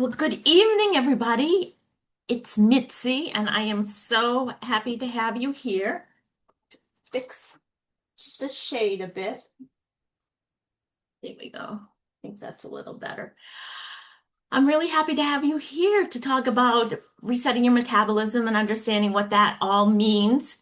Well, good evening, everybody. It's Mitzi, and I am so happy to have you here. Fix the shade a bit. There we go. I think that's a little better. I'm really happy to have you here to talk about resetting your metabolism and understanding what that all means.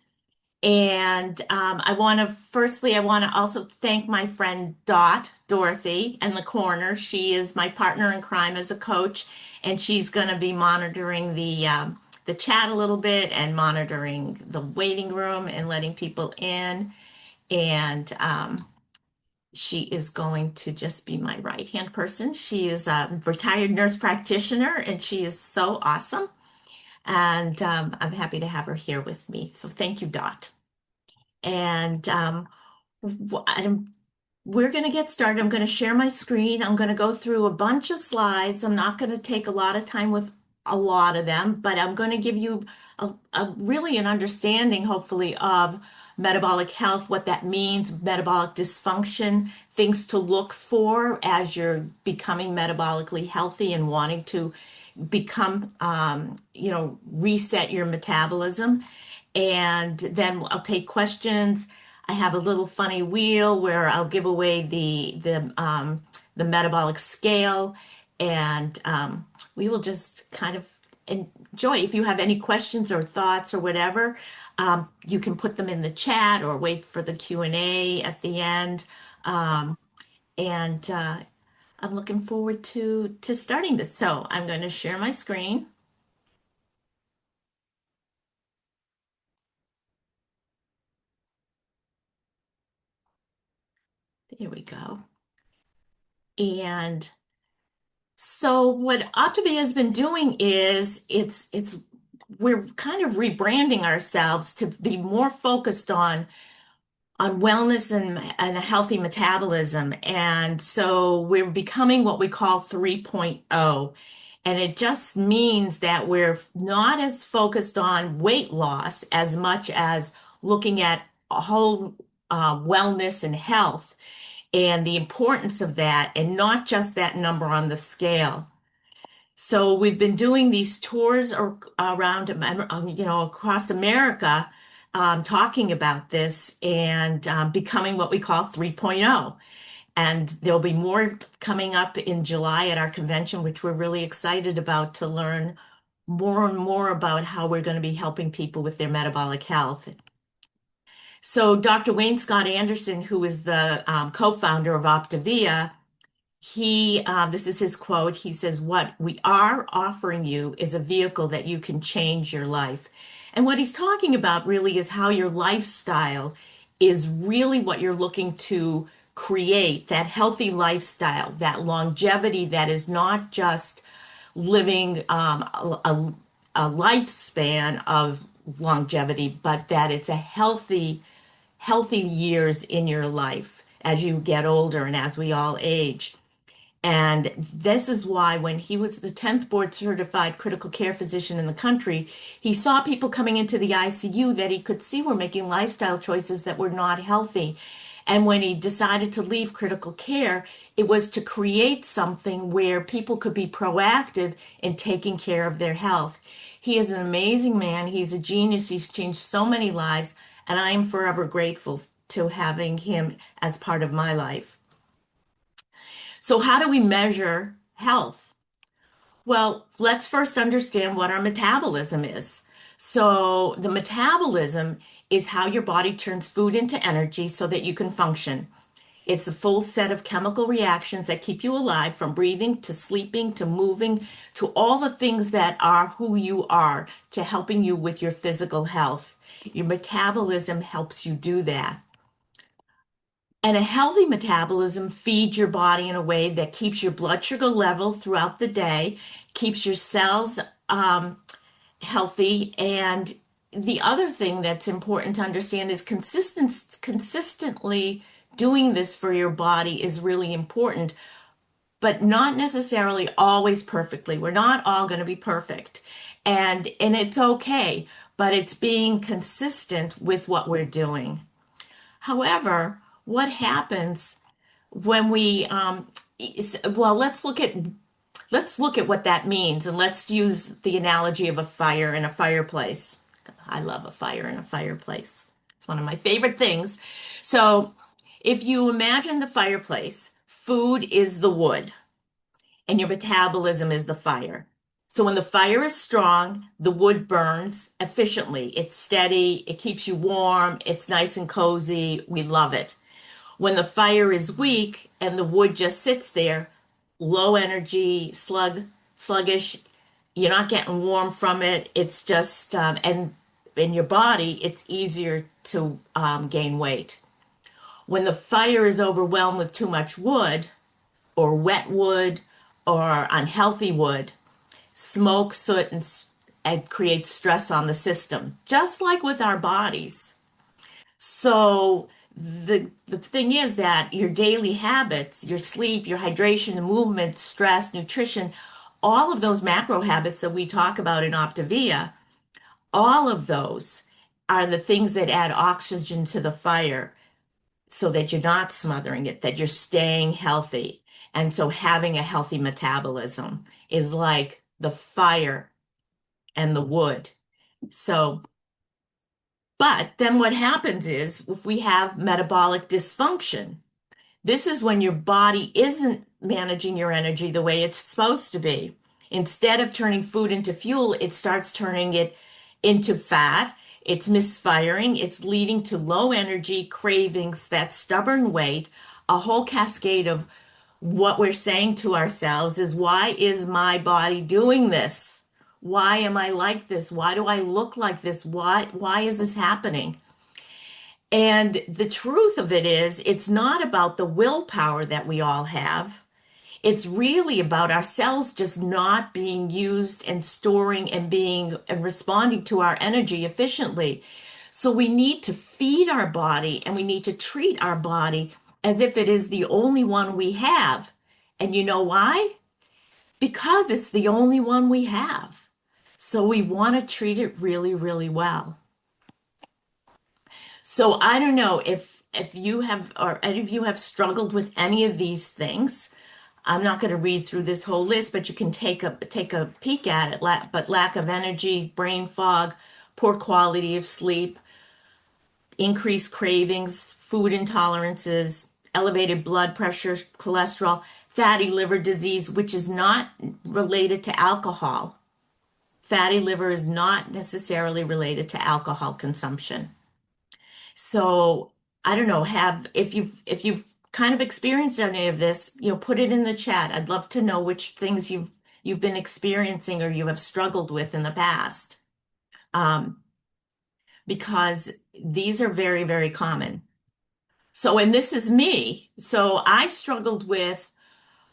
And I want to also thank my friend Dorothy, in the corner. She is my partner in crime as a coach, and she's going to be monitoring the chat a little bit and monitoring the waiting room and letting people in. And she is going to just be my right-hand person. She is a retired nurse practitioner, and she is so awesome. And I'm happy to have her here with me. So thank you, Dot. And we're going to get started. I'm going to share my screen. I'm going to go through a bunch of slides. I'm not going to take a lot of time with a lot of them, but I'm going to give you really an understanding, hopefully, of metabolic health, what that means, metabolic dysfunction, things to look for as you're becoming metabolically healthy and wanting to become, reset your metabolism. And then I'll take questions. I have a little funny wheel where I'll give away the metabolic scale, and we will just kind of enjoy. If you have any questions or thoughts or whatever, you can put them in the chat or wait for the Q&A at the end. Um, and I'm looking forward to starting this. So I'm going to share my screen. There we go. And so what Optavia has been doing is it's we're kind of rebranding ourselves to be more focused on wellness and a healthy metabolism. And so we're becoming what we call 3.0. And it just means that we're not as focused on weight loss as much as looking at a whole wellness and health and the importance of that, and not just that number on the scale. So we've been doing these tours around, across America, talking about this and becoming what we call 3.0. And there'll be more coming up in July at our convention, which we're really excited about to learn more and more about how we're going to be helping people with their metabolic health. So Dr. Wayne Scott Anderson, who is the co-founder of Optavia, this is his quote. He says, "What we are offering you is a vehicle that you can change your life." And what he's talking about really is how your lifestyle is really what you're looking to create, that healthy lifestyle, that longevity that is not just living a lifespan of longevity, but that it's a healthy years in your life as you get older and as we all age. And this is why when he was the 10th board certified critical care physician in the country, he saw people coming into the ICU that he could see were making lifestyle choices that were not healthy. And when he decided to leave critical care, it was to create something where people could be proactive in taking care of their health. He is an amazing man. He's a genius. He's changed so many lives, and I am forever grateful to having him as part of my life. So how do we measure health? Well, let's first understand what our metabolism is. So the metabolism is how your body turns food into energy so that you can function. It's a full set of chemical reactions that keep you alive, from breathing to sleeping to moving to all the things that are who you are, to helping you with your physical health. Your metabolism helps you do that. And a healthy metabolism feeds your body in a way that keeps your blood sugar level throughout the day, keeps your cells healthy. And the other thing that's important to understand is consistently doing this for your body is really important, but not necessarily always perfectly. We're not all going to be perfect. And it's okay, but it's being consistent with what we're doing. However, what happens when let's look at let's look at what that means and let's use the analogy of a fire in a fireplace. I love a fire in a fireplace. It's one of my favorite things. So, if you imagine the fireplace, food is the wood and your metabolism is the fire. So when the fire is strong, the wood burns efficiently. It's steady, it keeps you warm, it's nice and cozy. We love it. When the fire is weak and the wood just sits there, low energy, sluggish, you're not getting warm from it. It's just, and in your body, it's easier to gain weight. When the fire is overwhelmed with too much wood, or wet wood, or unhealthy wood, smoke, soot, and creates stress on the system, just like with our bodies. So the thing is that your daily habits, your sleep, your hydration, movement, stress, nutrition, all of those macro habits that we talk about in Optavia, all of those are the things that add oxygen to the fire so that you're not smothering it, that you're staying healthy. And so having a healthy metabolism is like the fire and the wood. So but then what happens is if we have metabolic dysfunction, this is when your body isn't managing your energy the way it's supposed to be. Instead of turning food into fuel, it starts turning it into fat. It's misfiring. It's leading to low energy, cravings, that stubborn weight, a whole cascade of what we're saying to ourselves is, why is my body doing this? Why am I like this? Why do I look like this? Why is this happening? And the truth of it is, it's not about the willpower that we all have. It's really about our cells just not being used and storing and being and responding to our energy efficiently. So we need to feed our body and we need to treat our body as if it is the only one we have. And you know why? Because it's the only one we have. So we want to treat it really, really well. So I don't know if you have or any of you have struggled with any of these things. I'm not going to read through this whole list, but you can take a peek at it. But lack of energy, brain fog, poor quality of sleep, increased cravings, food intolerances, elevated blood pressure, cholesterol, fatty liver disease, which is not related to alcohol. Fatty liver is not necessarily related to alcohol consumption. So I don't know, have if you've kind of experienced any of this, put it in the chat. I'd love to know which things you've been experiencing or you have struggled with in the past. Um, because these are very, very common. So, and this is me. So I struggled with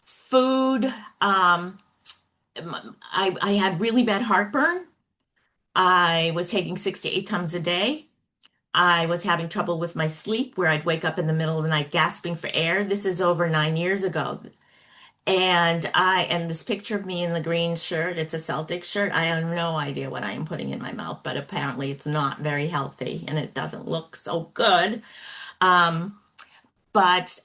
food. I had really bad heartburn. I was taking 6 to 8 Tums a day. I was having trouble with my sleep where I'd wake up in the middle of the night gasping for air. This is over 9 years ago. And this picture of me in the green shirt, it's a Celtic shirt. I have no idea what I am putting in my mouth, but apparently it's not very healthy and it doesn't look so good. Um, but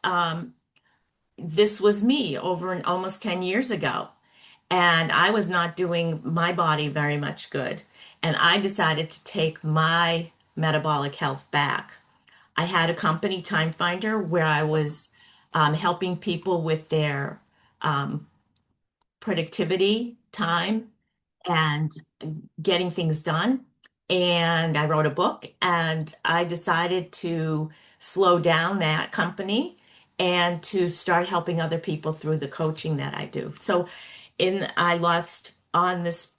this was me over almost 10 years ago. And I was not doing my body very much good. And I decided to take my metabolic health back. I had a company, Time Finder, where I was helping people with their um, productivity, time, and getting things done. And I wrote a book and I decided to slow down that company and to start helping other people through the coaching that I do. So I lost on this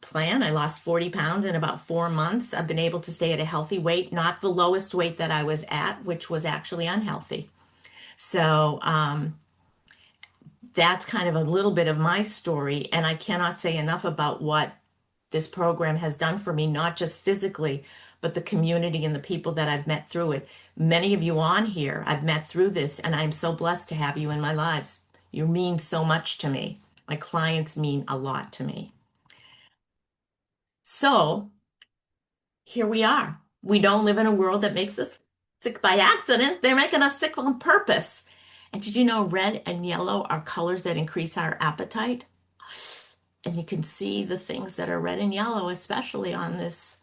plan, I lost 40 pounds in about 4 months. I've been able to stay at a healthy weight, not the lowest weight that I was at, which was actually unhealthy. So that's kind of a little bit of my story. And I cannot say enough about what this program has done for me, not just physically, but the community and the people that I've met through it. Many of you on here I've met through this, and I'm so blessed to have you in my lives. You mean so much to me. My clients mean a lot to me. So here we are. We don't live in a world that makes us sick by accident. They're making us sick on purpose. And did you know red and yellow are colors that increase our appetite? And you can see the things that are red and yellow, especially on this.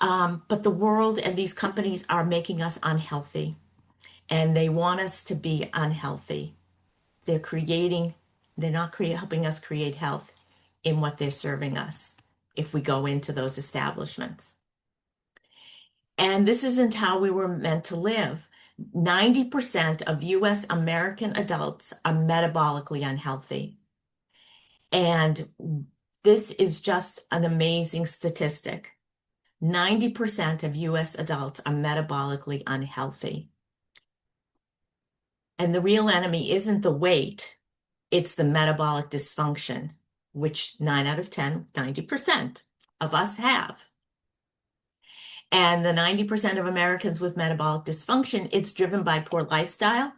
But the world and these companies are making us unhealthy, and they want us to be unhealthy. They're creating, they're not helping us create health in what they're serving us if we go into those establishments. And this isn't how we were meant to live. 90% of US American adults are metabolically unhealthy. And this is just an amazing statistic. 90% of US adults are metabolically unhealthy. And the real enemy isn't the weight, it's the metabolic dysfunction, which 9 out of 10, 90% of us have. And the 90% of Americans with metabolic dysfunction, it's driven by poor lifestyle.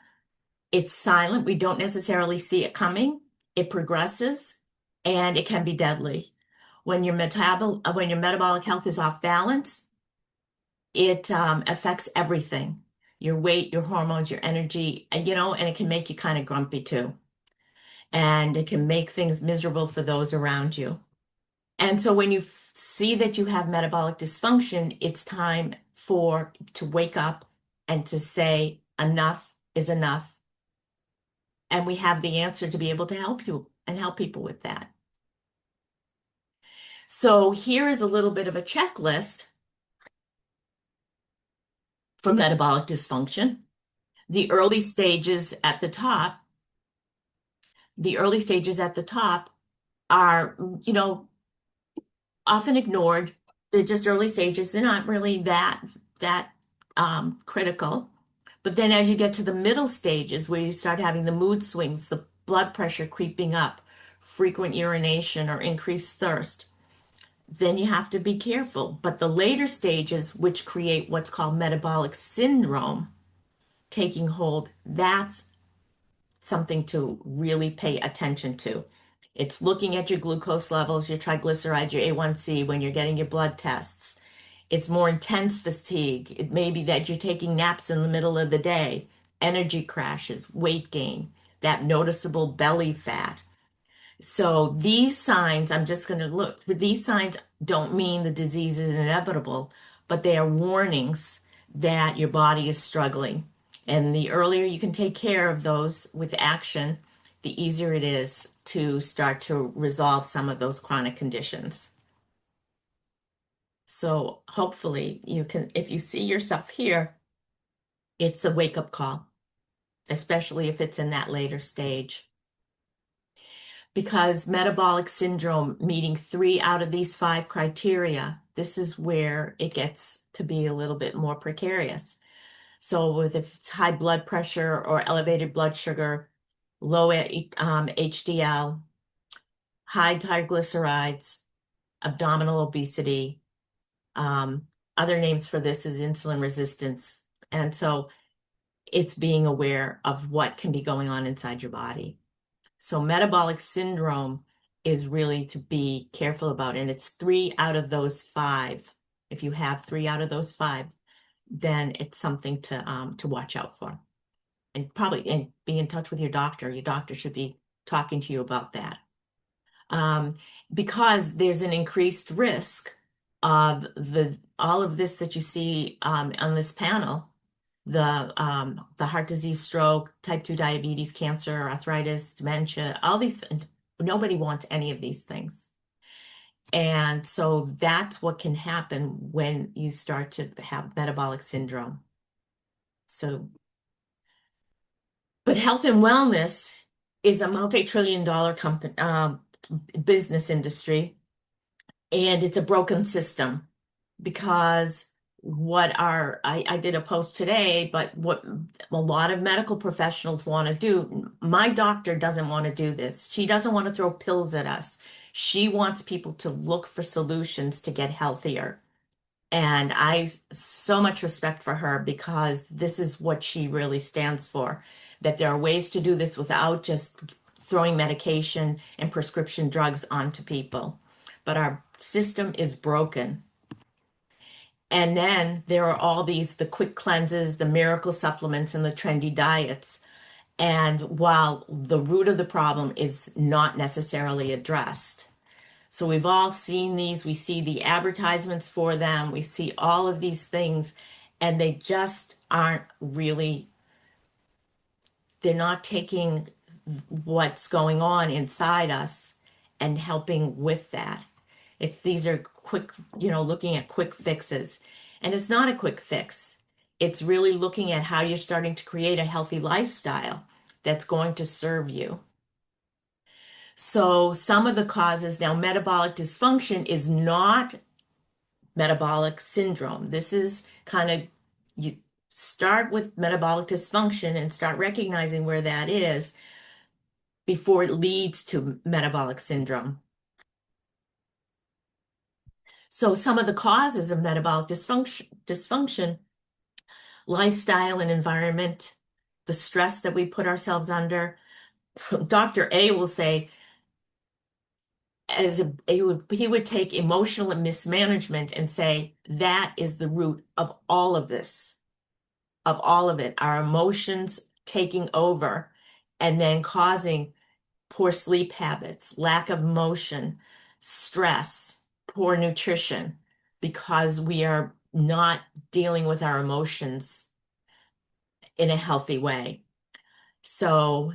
It's silent. We don't necessarily see it coming. It progresses and it can be deadly. When your metabolic health is off balance, it affects everything. Your weight, your hormones, your energy, and it can make you kind of grumpy too. And it can make things miserable for those around you. And so when you see that you have metabolic dysfunction, it's time to wake up and to say enough is enough. And we have the answer to be able to help you and help people with that. So here is a little bit of a checklist for metabolic dysfunction. The early stages at the top, are, often ignored. They're just early stages. They're not really that critical. But then as you get to the middle stages where you start having the mood swings, the blood pressure creeping up, frequent urination or increased thirst, then you have to be careful. But the later stages, which create what's called metabolic syndrome taking hold, that's something to really pay attention to. It's looking at your glucose levels, your triglycerides, your A1C when you're getting your blood tests. It's more intense fatigue. It may be that you're taking naps in the middle of the day, energy crashes, weight gain, that noticeable belly fat. So these signs, I'm just going to look, these signs don't mean the disease is inevitable, but they are warnings that your body is struggling. And the earlier you can take care of those with action, the easier it is to start to resolve some of those chronic conditions. So hopefully you can, if you see yourself here, it's a wake-up call, especially if it's in that later stage. Because metabolic syndrome meeting 3 out of these 5 criteria, this is where it gets to be a little bit more precarious. So if it's high blood pressure or elevated blood sugar, low HDL, high triglycerides, abdominal obesity, other names for this is insulin resistance. And so it's being aware of what can be going on inside your body. So metabolic syndrome is really to be careful about, and it's 3 out of those 5. If you have 3 out of those 5, then it's something to watch out for, and be in touch with your doctor. Your doctor should be talking to you about that, because there's an increased risk of all of this that you see on this panel. The heart disease, stroke, type 2 diabetes, cancer, arthritis, dementia, all these, nobody wants any of these things. And so that's what can happen when you start to have metabolic syndrome. So, but health and wellness is a multi-trillion-dollar company, business industry, and it's a broken system because I did a post today, but what a lot of medical professionals want to do, my doctor doesn't want to do this. She doesn't want to throw pills at us. She wants people to look for solutions to get healthier. And I so much respect for her because this is what she really stands for, that there are ways to do this without just throwing medication and prescription drugs onto people. But our system is broken. And then there are all the quick cleanses, the miracle supplements, and the trendy diets. And while the root of the problem is not necessarily addressed. So we've all seen these, we see the advertisements for them, we see all of these things, and they just aren't really, they're not taking what's going on inside us and helping with that. These are quick, looking at quick fixes. And it's not a quick fix. It's really looking at how you're starting to create a healthy lifestyle that's going to serve you. So some of the causes now, metabolic dysfunction is not metabolic syndrome. This is kind of, you start with metabolic dysfunction and start recognizing where that is before it leads to metabolic syndrome. So some of the causes of metabolic dysfunction, lifestyle and environment, the stress that we put ourselves under. Dr. A will say, he would take emotional mismanagement and say that is the root of all of this, of all of it, our emotions taking over and then causing poor sleep habits, lack of motion, stress, poor nutrition, because we are not dealing with our emotions in a healthy way. So,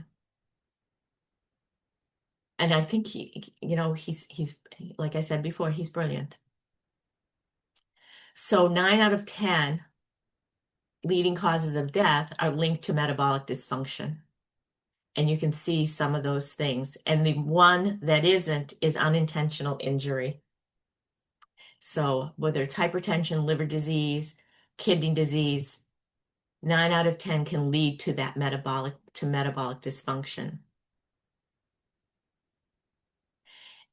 and I think he's like I said before, he's brilliant. So 9 out of 10 leading causes of death are linked to metabolic dysfunction. And you can see some of those things. And the one that isn't is unintentional injury. So whether it's hypertension, liver disease, kidney disease, 9 out of 10 can lead to that metabolic dysfunction.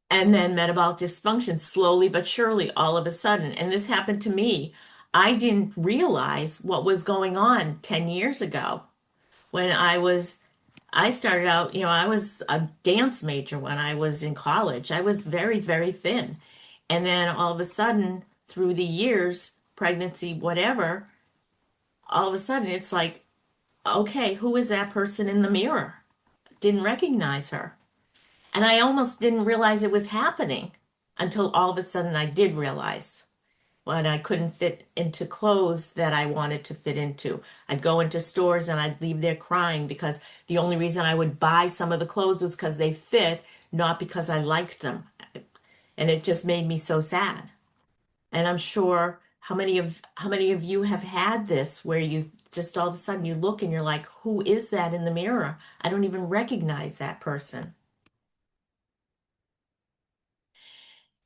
And then metabolic dysfunction, slowly but surely, all of a sudden. And this happened to me. I didn't realize what was going on 10 years ago when I started out, I was a dance major when I was in college. I was very, very thin. And then all of a sudden, through the years, pregnancy, whatever, all of a sudden it's like, okay, who is that person in the mirror? Didn't recognize her. And I almost didn't realize it was happening until all of a sudden I did realize when I couldn't fit into clothes that I wanted to fit into. I'd go into stores and I'd leave there crying because the only reason I would buy some of the clothes was because they fit, not because I liked them. And it just made me so sad. And I'm sure how many of you have had this where you just all of a sudden you look and you're like, who is that in the mirror? I don't even recognize that person.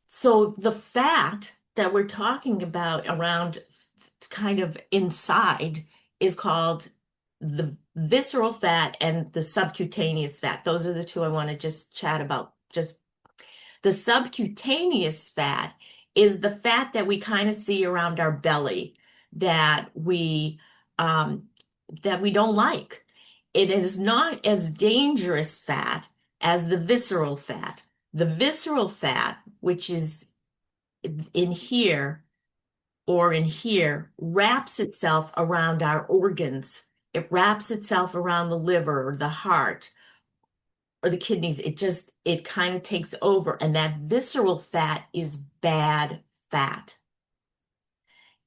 So the fat that we're talking about around kind of inside is called the visceral fat and the subcutaneous fat. Those are the two I want to just chat about. Just the subcutaneous fat is the fat that we kind of see around our belly that um, we don't like. It is not as dangerous fat as the visceral fat. The visceral fat, which is in here or in here, wraps itself around our organs. It wraps itself around the liver or the heart or the kidneys. It kind of takes over. And that visceral fat is bad fat.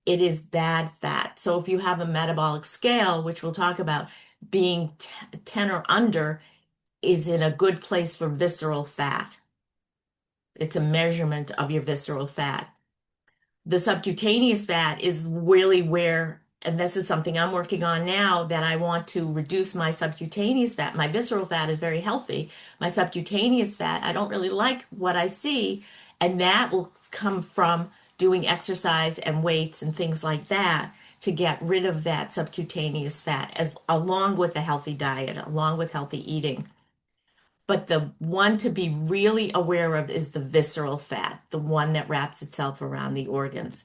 It is bad fat. So if you have a metabolic scale, which we'll talk about, being 10 or under is in a good place for visceral fat. It's a measurement of your visceral fat. The subcutaneous fat is really where, and this is something I'm working on now, that I want to reduce my subcutaneous fat. My visceral fat is very healthy. My subcutaneous fat, I don't really like what I see, and that will come from doing exercise and weights and things like that to get rid of that subcutaneous fat, as along with a healthy diet, along with healthy eating. But the one to be really aware of is the visceral fat, the one that wraps itself around the organs.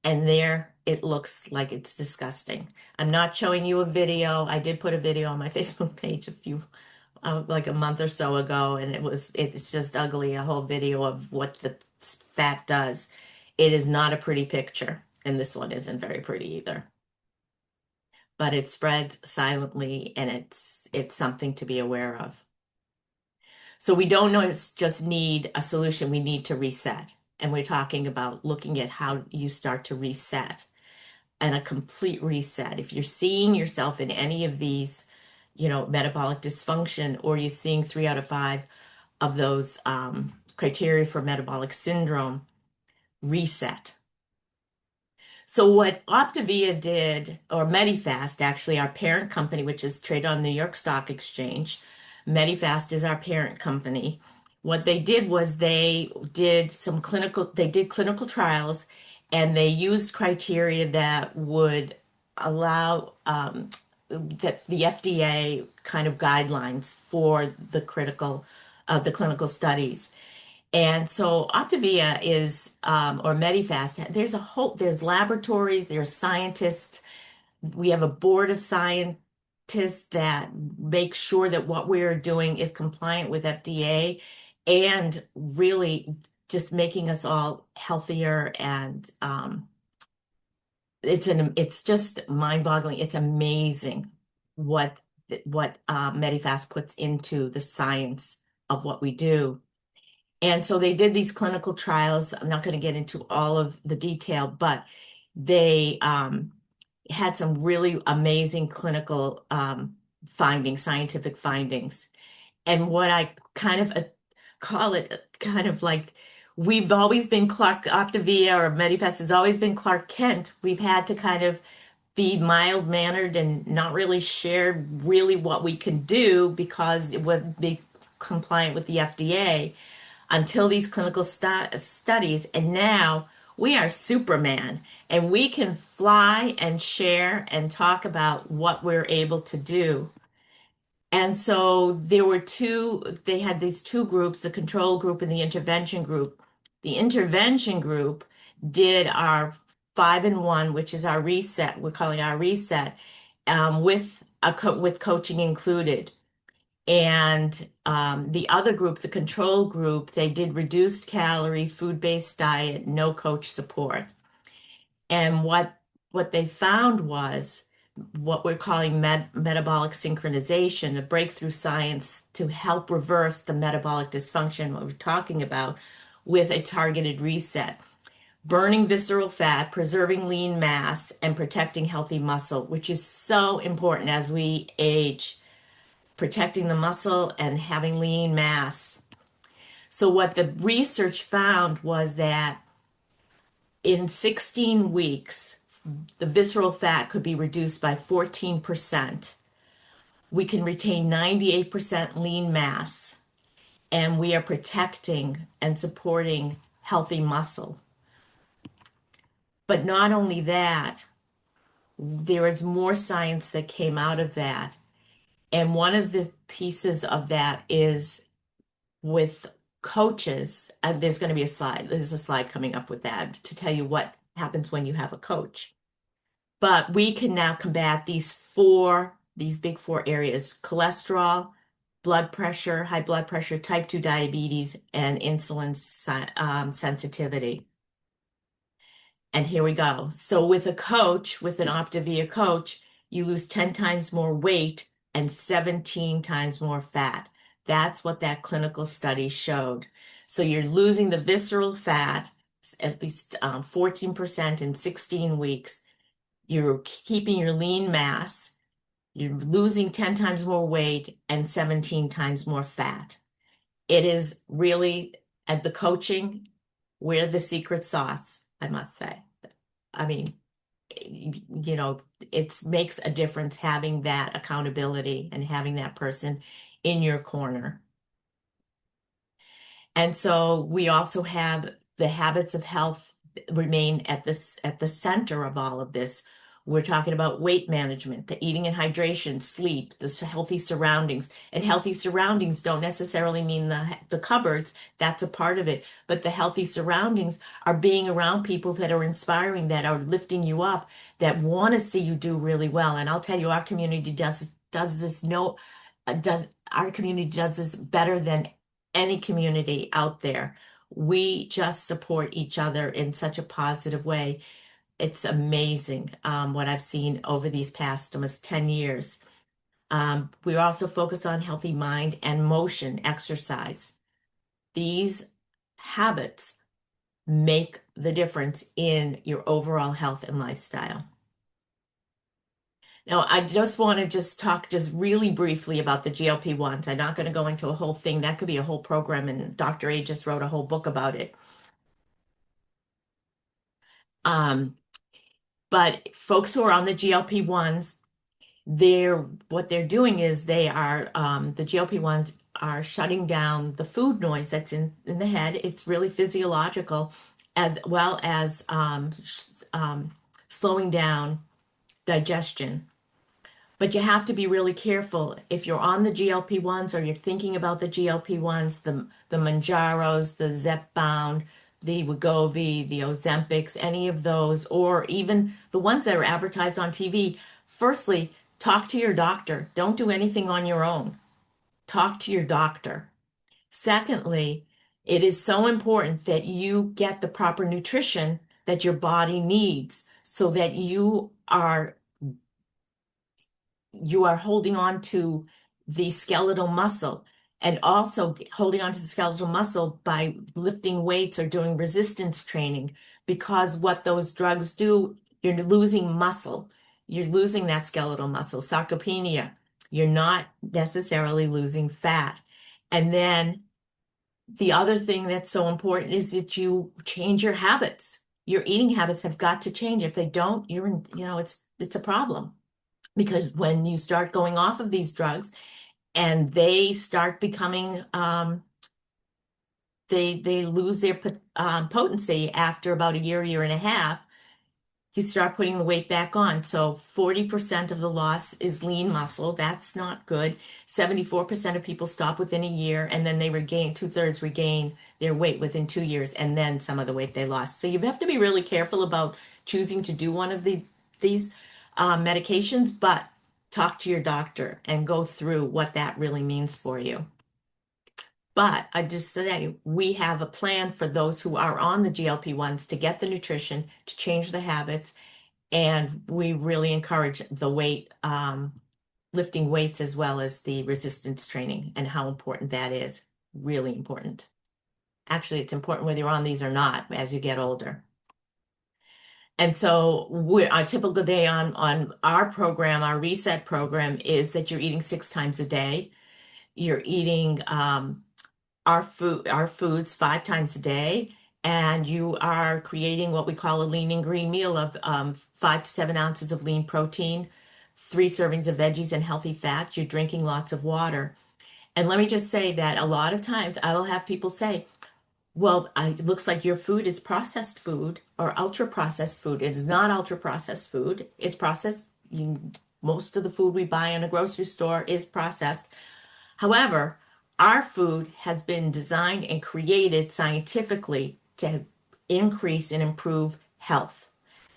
And there it looks like it's disgusting. I'm not showing you a video. I did put a video on my Facebook page like a month or so ago, and it's just ugly, a whole video of what the fat does. It is not a pretty picture, and this one isn't very pretty either. but it spreads silently, and it's something to be aware of. So we don't know just need a solution, we need to reset. And we're talking about looking at how you start to reset and a complete reset. If you're seeing yourself in any of these, metabolic dysfunction, or you're seeing 3 out of 5 of those criteria for metabolic syndrome, reset. So what Optavia did, or Medifast, actually, our parent company, which is traded on the New York Stock Exchange, Medifast is our parent company. What they did was they did clinical trials, and they used criteria that would allow that the FDA kind of guidelines for the clinical studies. And so Optavia is, or Medifast, there's laboratories, there's scientists. We have a board of scientists that make sure that what we're doing is compliant with FDA, and really just making us all healthier. And it's just mind-boggling. It's amazing what Medifast puts into the science of what we do. And so they did these clinical trials. I'm not going to get into all of the detail, but they had some really amazing clinical findings, scientific findings. And what I kind of call it kind of like, we've always been Optavia or Medifast has always been Clark Kent. We've had to kind of be mild-mannered and not really share really what we can do because it would be compliant with the FDA until these clinical studies. And now we are Superman, and we can fly and share and talk about what we're able to do. And so they had these two groups, the control group and the intervention group. The intervention group did our 5-in-1, which is our reset. We're calling our reset, with coaching included. And the other group, the control group, they did reduced calorie, food-based diet, no coach support. And what they found was what we're calling metabolic synchronization, a breakthrough science to help reverse the metabolic dysfunction, what we're talking about, with a targeted reset. Burning visceral fat, preserving lean mass, and protecting healthy muscle, which is so important as we age, protecting the muscle and having lean mass. So what the research found was that in 16 weeks, the visceral fat could be reduced by 14%. We can retain 98% lean mass, and we are protecting and supporting healthy muscle. But not only that, there is more science that came out of that. And one of the pieces of that is with coaches. And there's going to be a slide. There's a slide coming up with that to tell you what happens when you have a coach. But we can now combat these big four areas: cholesterol, blood pressure, high blood pressure, type 2 diabetes, and insulin sensitivity. And here we go. So with an Optavia coach, you lose 10 times more weight and 17 times more fat. That's what that clinical study showed. So you're losing the visceral fat, at least 14% in 16 weeks. You're keeping your lean mass. You're losing 10 times more weight and 17 times more fat. It is really, at the coaching, we're the secret sauce, I must say. I mean, it makes a difference having that accountability and having that person in your corner. And so we also have the habits of health remain at the center of all of this. We're talking about weight management, the eating and hydration, sleep, the healthy surroundings. And healthy surroundings don't necessarily mean the cupboards. That's a part of it. But the healthy surroundings are being around people that are inspiring, that are lifting you up, that want to see you do really well. And I'll tell you, our community does this. Our community does this better than any community out there. We just support each other in such a positive way. It's amazing what I've seen over these past almost 10 years. We also focus on healthy mind and motion exercise. These habits make the difference in your overall health and lifestyle. Now, I just want to just talk just really briefly about the GLP-1s. I'm not going to go into a whole thing. That could be a whole program, and Dr. A just wrote a whole book about it. Um, but folks who are on the GLP-1s, what they're doing is they are the GLP-1s are shutting down the food noise that's in the head. It's really physiological, as well as slowing down digestion. But you have to be really careful if you're on the GLP-1s or you're thinking about the GLP-1s, the Manjaros, the Zepbound, the Wegovy, the Ozempics, any of those, or even the ones that are advertised on TV. Firstly, talk to your doctor. Don't do anything on your own. Talk to your doctor. Secondly, it is so important that you get the proper nutrition that your body needs so that you are holding on to the skeletal muscle, and also holding on to the skeletal muscle by lifting weights or doing resistance training, because what those drugs do, you're losing muscle. You're losing that skeletal muscle, sarcopenia. You're not necessarily losing fat. And then the other thing that's so important is that you change your habits. Your eating habits have got to change. If they don't, it's a problem. Because when you start going off of these drugs and they start becoming, they lose their potency after about a year and a half, you start putting the weight back on. So 40% of the loss is lean muscle. That's not good. 74% of people stop within a year, and then they regain, two-thirds regain their weight within 2 years, and then some of the weight they lost. So you have to be really careful about choosing to do one of these medications, but talk to your doctor and go through what that really means for you. But I just said we have a plan for those who are on the GLP-1s to get the nutrition, to change the habits, and we really encourage the lifting weights as well as the resistance training and how important that is. Really important. Actually, it's important whether you're on these or not as you get older. And so our typical day on our program, our reset program, is that you're eating 6 times a day. You're eating our foods 5 times a day, and you are creating what we call a lean and green meal of 5 to 7 ounces of lean protein, 3 servings of veggies and healthy fats. You're drinking lots of water. And let me just say that a lot of times I will have people say, well, it looks like your food is processed food or ultra processed food. It is not ultra processed food. It's processed. Most of the food we buy in a grocery store is processed. However, our food has been designed and created scientifically to increase and improve health.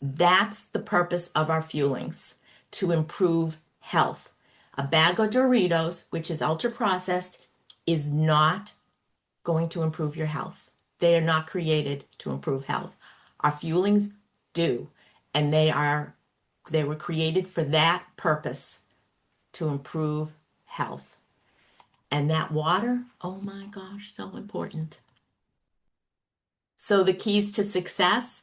That's the purpose of our fuelings, to improve health. A bag of Doritos, which is ultra processed, is not going to improve your health. They are not created to improve health. Our fuelings do, and they were created for that purpose, to improve health. And that water, oh my gosh, so important. So the keys to success,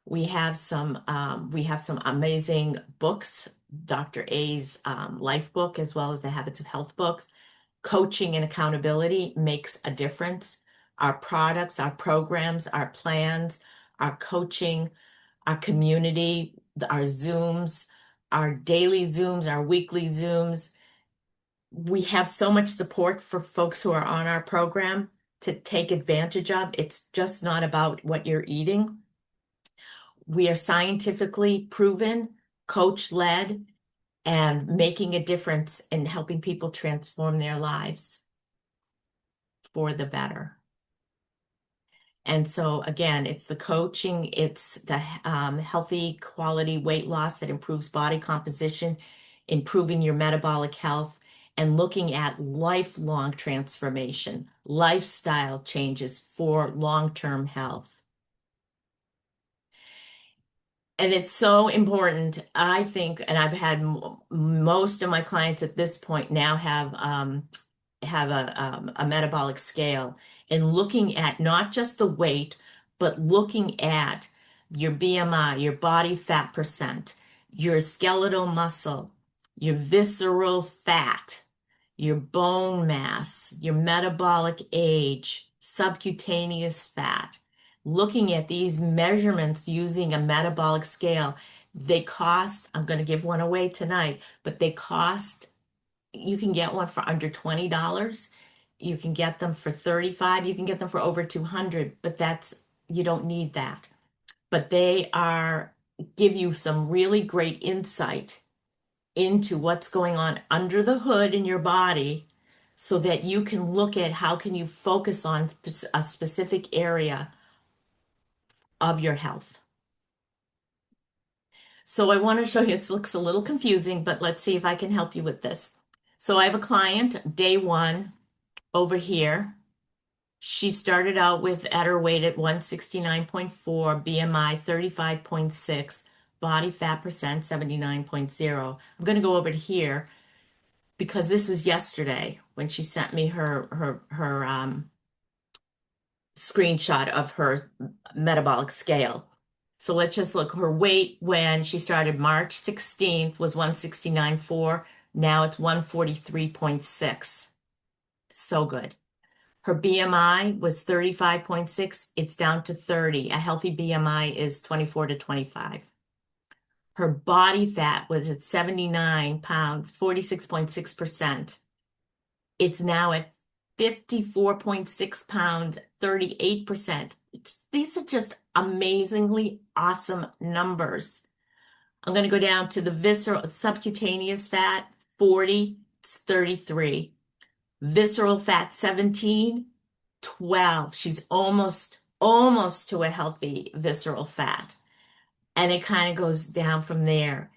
we have some amazing books, Dr. A's life book, as well as the Habits of Health books. Coaching and accountability makes a difference. Our products, our programs, our plans, our coaching, our community, our Zooms, our daily Zooms, our weekly Zooms. We have so much support for folks who are on our program to take advantage of. It's just not about what you're eating. We are scientifically proven, coach-led, and making a difference in helping people transform their lives for the better. And so again, it's the coaching, it's the healthy quality weight loss that improves body composition, improving your metabolic health, and looking at lifelong transformation, lifestyle changes for long-term health. And it's so important, I think, and I've had most of my clients at this point now have a metabolic scale, and looking at not just the weight, but looking at your BMI, your body fat percent, your skeletal muscle, your visceral fat, your bone mass, your metabolic age, subcutaneous fat. Looking at these measurements using a metabolic scale, they cost, I'm going to give one away tonight, but they cost, you can get one for under $20. You can get them for 35. You can get them for over 200, but you don't need that. But they give you some really great insight into what's going on under the hood in your body so that you can look at how can you focus on a specific area of your health. So I want to show you, it looks a little confusing, but let's see if I can help you with this. So I have a client, day one, over here. She started out with at her weight at 169.4, BMI 35.6, body fat percent 79.0. I'm going to go over to here because this was yesterday when she sent me her screenshot of her metabolic scale. So let's just look. Her weight when she started March 16th was 169.4. Now it's 143.6. So good. Her BMI was 35.6. It's down to 30. A healthy BMI is 24 to 25. Her body fat was at 79 pounds, 46.6%. It's now at 54.6 pounds, 38%. These are just amazingly awesome numbers. I'm going to go down to the visceral subcutaneous fat, 40, it's 33. Visceral fat, 17, 12. She's almost to a healthy visceral fat. And it kind of goes down from there.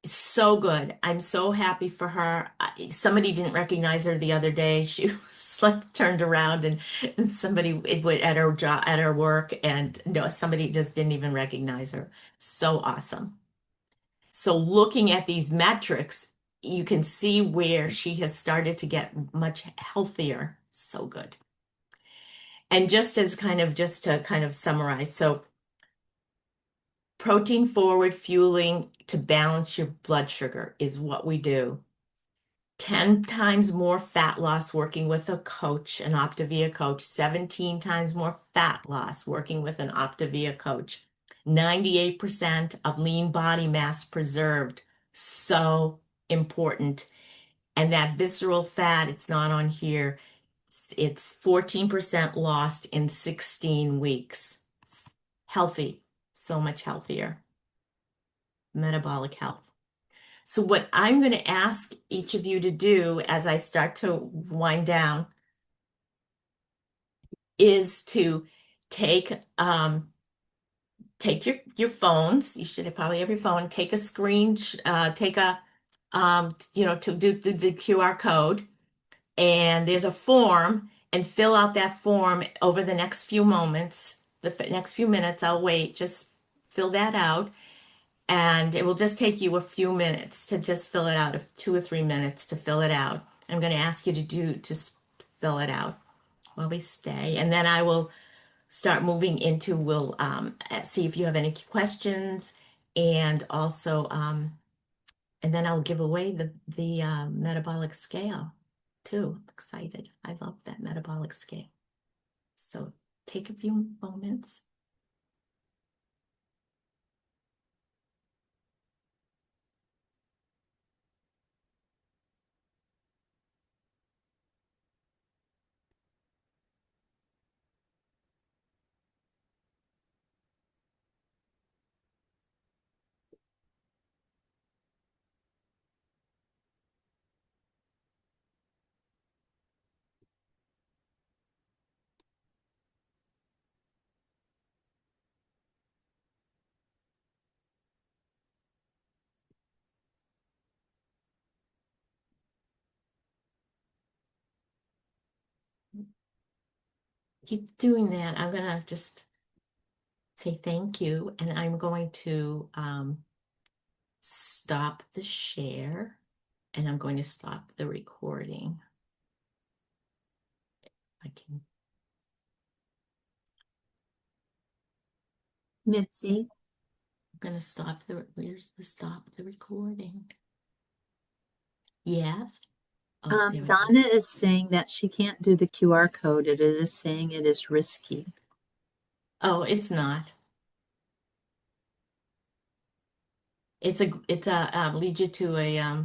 It's so good. I'm so happy for her. Somebody didn't recognize her the other day. She was like turned around and somebody it went at her job at her work and no, somebody just didn't even recognize her. So awesome. So looking at these metrics, you can see where she has started to get much healthier. So good. And just to kind of summarize, so protein forward fueling to balance your blood sugar is what we do. 10 times more fat loss working with a coach, an Optavia coach, 17 times more fat loss working with an Optavia coach, 98% of lean body mass preserved. So important. And that visceral fat, it's not on here. It's 14% lost in 16 weeks. Healthy, so much healthier. Metabolic health. So what I'm going to ask each of you to do as I start to wind down is to take take your phones. You should probably have your phone. Take a screen. Take a to do the QR code, and there's a form, and fill out that form over the next few moments. The next few minutes, I'll wait. Just fill that out. And it will just take you a few minutes to just fill it out, 2 or 3 minutes to fill it out. I'm going to ask you to fill it out while we stay. And then I will start moving into, we'll see if you have any questions. And also, and then I'll give away the metabolic scale too. I'm excited. I love that metabolic scale. So take a few moments. Keep doing that. I'm gonna just say thank you, and I'm going to stop the share, and I'm going to stop the recording. I can. Mitzi. I'm going to where's the stop the recording? Yes. Oh, there we go. Donna is saying that she can't do the QR code. It is saying it is risky. Oh, it's not. It's a lead you to a